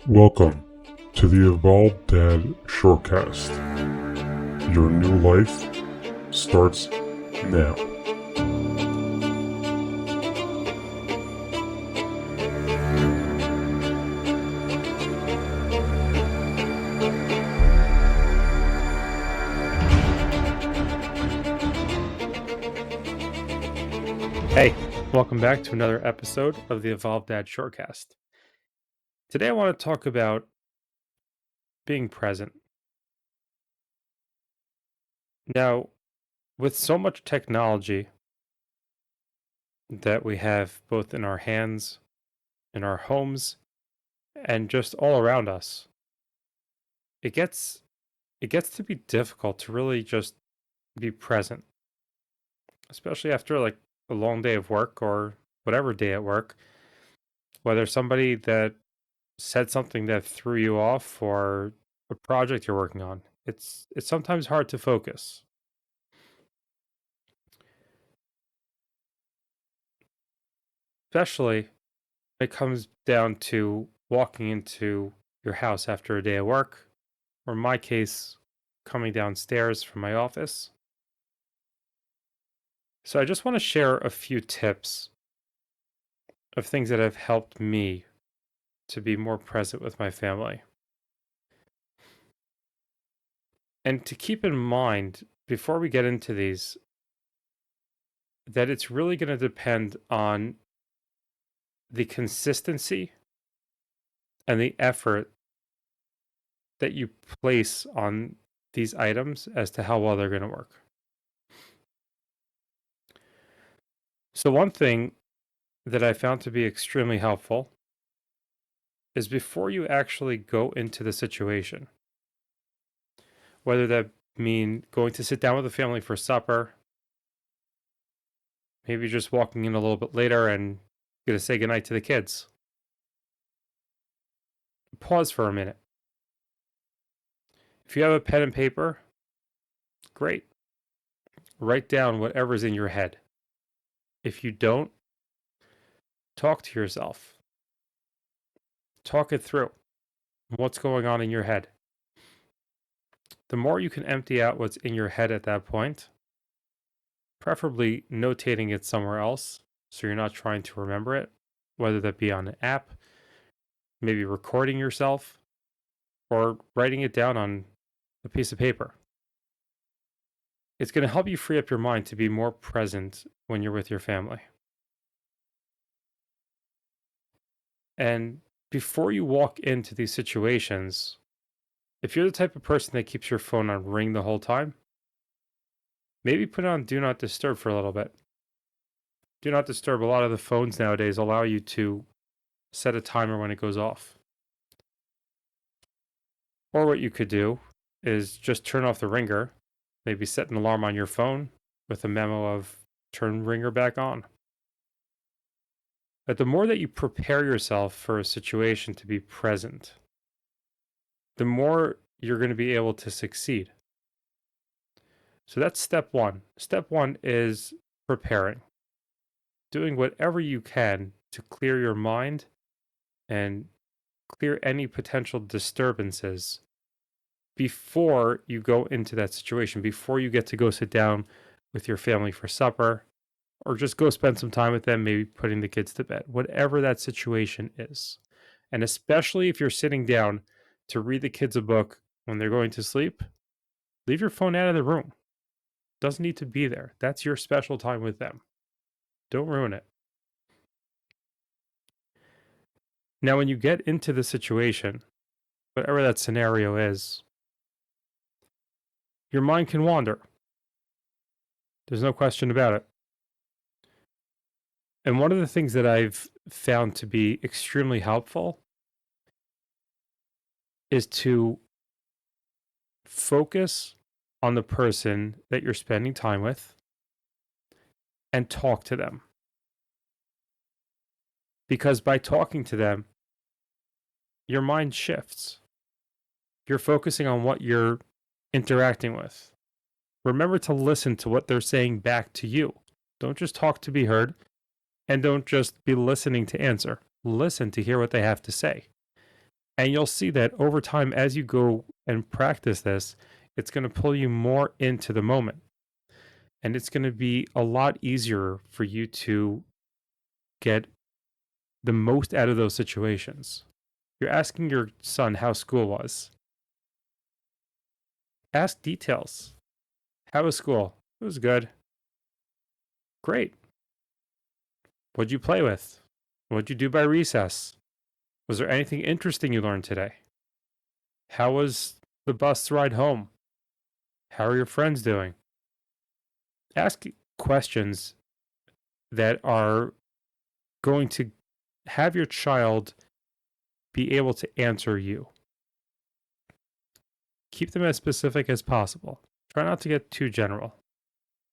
Welcome to the Evolved Dad Shortcast. Your new life starts now. Hey, welcome back to another episode of the Evolved Dad Shortcast. Today I want to talk about being present. Now, with so much technology that we have both in our hands, in our homes, and just all around us, it gets to be difficult to really just be present, especially after like a long day of work or whatever day at work, whether somebody that said something that threw you off or a project you're working on. It's sometimes hard to focus. Especially when it comes down to walking into your house after a day of work, or in my case, coming downstairs from my office. So I just want to share a few tips of things that have helped me to be more present with my family. And to keep in mind before we get into these, that it's really going to depend on the consistency and the effort that you place on these items as to how well they're going to work. So, one thing that I found to be extremely helpful is before you actually go into the situation, whether that mean going to sit down with the family for supper, maybe just walking in a little bit later and gonna say goodnight to the kids. Pause for a minute. If you have a pen and paper, great. Write down whatever's in your head. If you don't, talk to yourself. Talk it through. What's going on in your head? The more you can empty out what's in your head at that point, preferably notating it somewhere else so you're not trying to remember it, whether that be on an app, maybe recording yourself, or writing it down on a piece of paper. It's going to help you free up your mind to be more present when you're with your family. And before you walk into these situations, if you're the type of person that keeps your phone on ring the whole time, maybe put it on Do Not Disturb for a little bit. Do Not Disturb, a lot of the phones nowadays allow you to set a timer when it goes off. Or what you could do is just turn off the ringer, maybe set an alarm on your phone with a memo of turn ringer back on. But the more that you prepare yourself for a situation to be present, the more you're going to be able to succeed. So that's step one. Step one is preparing, doing whatever you can to clear your mind and clear any potential disturbances before you go into that situation, before you get to go sit down with your family for supper, or just go spend some time with them, maybe putting the kids to bed, whatever that situation is. And especially if you're sitting down to read the kids a book when they're going to sleep, leave your phone out of the room. Doesn't need to be there. That's your special time with them. Don't ruin it. Now, when you get into the situation, whatever that scenario is, your mind can wander. There's no question about it. And one of the things that I've found to be extremely helpful is to focus on the person that you're spending time with and talk to them. Because by talking to them, your mind shifts. You're focusing on what you're interacting with. Remember to listen to what they're saying back to you. Don't just talk to be heard, and don't just be listening to answer. Listen to hear what they have to say. And you'll see that over time, as you go and practice this, it's going to pull you more into the moment. And it's going to be a lot easier for you to get the most out of those situations. You're asking your son how school was. Ask details. How was school? It was good. Great. What'd you play with? What'd you do by recess? Was there anything interesting you learned today? How was the bus ride home? How are your friends doing? Ask questions that are going to have your child be able to answer you. Keep them as specific as possible. Try not to get too general.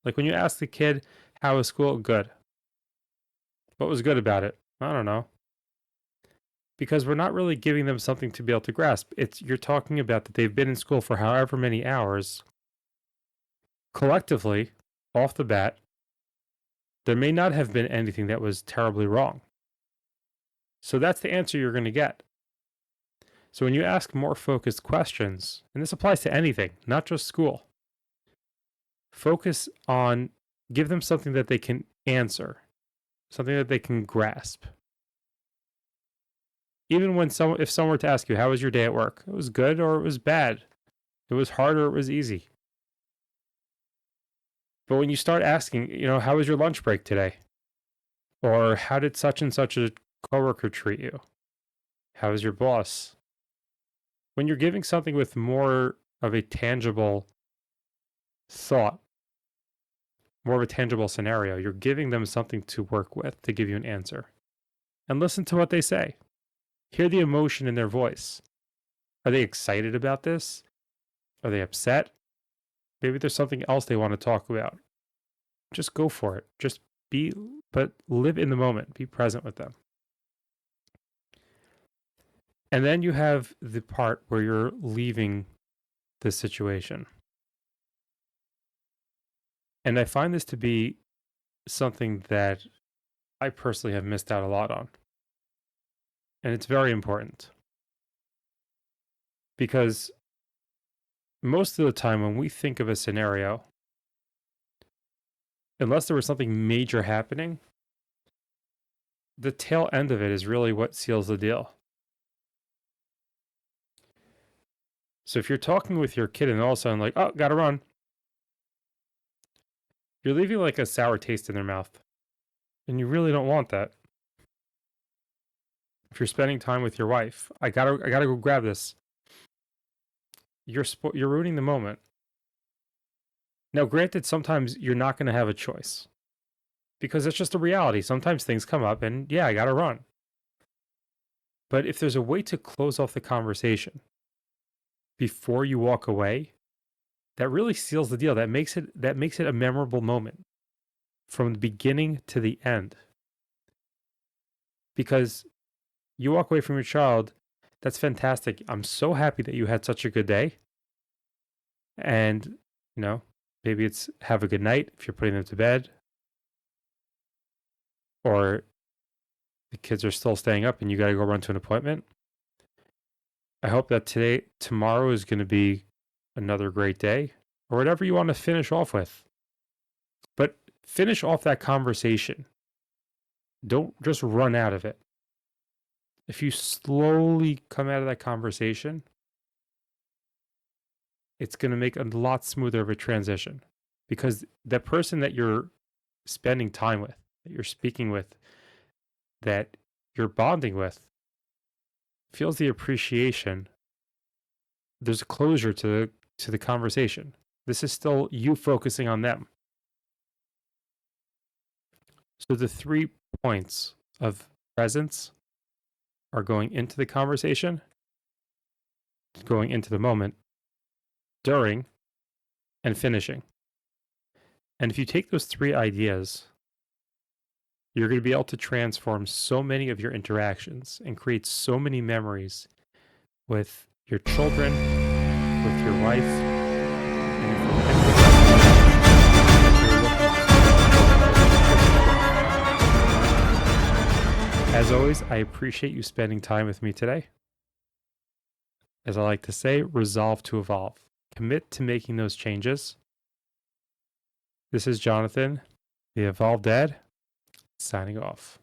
Like when you ask the kid, how was school? Good. What was good about it? I don't know. Because we're not really giving them something to be able to grasp. You're talking about that they've been in school for however many hours. Collectively, off the bat, there may not have been anything that was terribly wrong. So that's the answer you're going to get. So when you ask more focused questions, and this applies to anything, not just school, give them something that they can answer, something that they can grasp. Even if someone were to ask you, how was your day at work? It was good or it was bad. It was hard or it was easy. But when you start asking, how was your lunch break today? Or how did such and such a coworker treat you? How was your boss? When you're giving something with more of a tangible thought, more of a tangible scenario, you're giving them something to work with to give you an answer. And listen to what they say. Hear the emotion in their voice. Are they excited about this? Are they upset? Maybe there's something else they want to talk about. Just go for it. But live in the moment. Be present with them. And then you have the part where you're leaving the situation. And I find this to be something that I personally have missed out a lot on. And it's very important. Because most of the time when we think of a scenario, unless there was something major happening, the tail end of it is really what seals the deal. So if you're talking with your kid and all of a sudden like, oh, gotta run, you're leaving like a sour taste in their mouth. And you really don't want that. If you're spending time with your wife, I gotta go grab this. You're ruining the moment. Now, granted, sometimes you're not going to have a choice because it's just a reality. Sometimes things come up and I got to run. But if there's a way to close off the conversation before you walk away, that really seals the deal. That makes it a memorable moment from the beginning to the end. Because you walk away from your child, that's fantastic. I'm so happy that you had such a good day. And, maybe it's have a good night if you're putting them to bed. Or the kids are still staying up and you got to go run to an appointment. I hope that tomorrow is going to be another great day or whatever you want to finish off with. But finish off that conversation. Don't just run out of it. If you slowly come out of that conversation, it's going to make a lot smoother of a transition because the person that you're spending time with, that you're speaking with, that you're bonding with, feels the appreciation. There's a closure to the conversation. This is still you focusing on them. So the 3 points of presence are going into the conversation, going into the moment, during, and finishing. And if you take those 3 ideas, you're going to be able to transform so many of your interactions and create so many memories with your children, with your wife, and as always, I appreciate you spending time with me today. as I like to say, resolve to evolve. Commit to making those changes. This is Jonathan, the Evolved Dad, signing off.